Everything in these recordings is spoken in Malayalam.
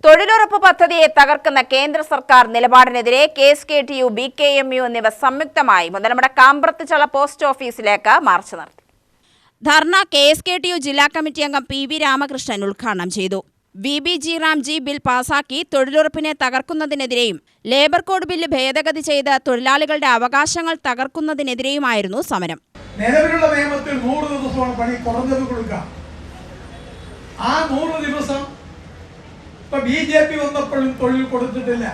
തൊഴിലുറപ്പ് പദ്ധതിയെ തകർക്കുന്ന കേന്ദ്ര സർക്കാർ നിലപാടിനെതിരെ KSKTU, BKMU എന്നിവ സംയുക്തമായി മുതലമട കാമ്പ്രത്തുചള പോസ്റ്റ് ഓഫീസിലേക്ക് മാർച്ച് നടത്തി. ധർണ KSKTU ജില്ലാ കമ്മിറ്റി അംഗം PV രാമകൃഷ്ണൻ ഉദ്ഘാടനം ചെയ്തു. VBG റാംജി ബിൽ പാസാക്കി തൊഴിലുറപ്പിനെ തകർക്കുന്നതിനെതിരെയും ലേബർ കോഡ് ബില്ല് ഭേദഗതി ചെയ്ത് തൊഴിലാളികളുടെ അവകാശങ്ങൾ തകർക്കുന്നതിനെതിരെയുമായിരുന്നു സമരം. നിലവിലുള്ള നിയമത്തിൽ 100 ദിവസമാണ് പണി കുറഞ്ഞത് കൊടുക്കുക. ആ 100 ദിവസം BJP വന്നപ്പോഴും തൊഴിൽ കൊടുത്തിട്ടില്ല.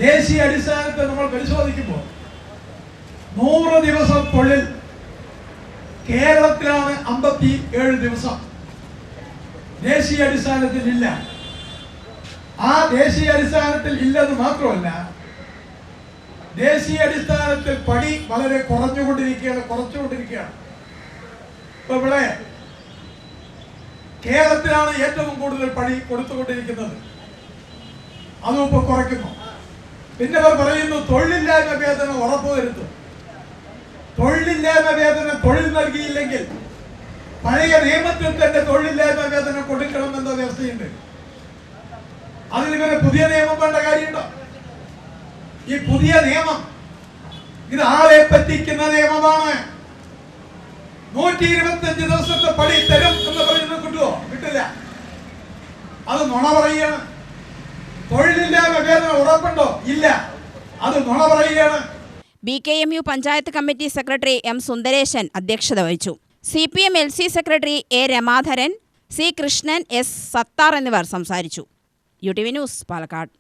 ദേശീയ അടിസ്ഥാനത്തിൽ നമ്മൾ പരിശോധിക്കുമ്പോൾ 100 ദിവസം തൊഴിൽ കേരളത്തിലാണ് 57 ദിവസം ദേശീയ അടിസ്ഥാനത്തിൽ ഇല്ല. ആ ദേശീയ അടിസ്ഥാനത്തിൽ ഇല്ലെന്ന് മാത്രമല്ല, ദേശീയ അടിസ്ഥാനത്തിൽ പണി വളരെ കുറച്ചുകൊണ്ടിരിക്കുകയാണ്. ഇപ്പൊ ഇവിടെ കേരളത്തിലാണ് ഏറ്റവും കൂടുതൽ പണി കൊടുത്തുകൊണ്ടിരിക്കുന്നത്, അതും ഇപ്പൊ കുറയ്ക്കുന്നു. പിന്നെ അവർ പറയുന്നു തൊഴിലില്ലായ്മ വേതനം ഉറപ്പുവരുത്തും. തൊഴിലില്ലായ്മ വേതനം തൊഴിൽ നൽകിയില്ലെങ്കിൽ പഴയ നിയമത്തിൽ തന്നെ തൊഴിലില്ലായ്മ വേതനം കൊടുക്കണമെന്ന വ്യവസ്ഥയുണ്ട്. അതിന് ഇവരെ പുതിയ നിയമം വേണ്ട കാര്യമുണ്ടോ? ഈ പുതിയ നിയമം ഇത് ആളെ പറ്റിക്കുന്ന നിയമമാണ്. 125 ദിവസത്തെ പണി തരും എന്ന് പറയുന്നത് കിട്ടുമോ? കിട്ടില്ല. അത് നുണ പറയുകയാണ്. തൊഴിലില്ലായ്മ വേതനം ഉറപ്പുണ്ടോ? ഇല്ല, അത് നുണ പറയുകയാണ്. BKMU panchayat committee secretary M Sundaresan അധ്യക്ഷത വഹിച്ചു. CPM LC secretary A Ramadharan, C Krishnan, S Sathar എന്നിവർ സംസാരിച്ചു. UTV news, Palakkad.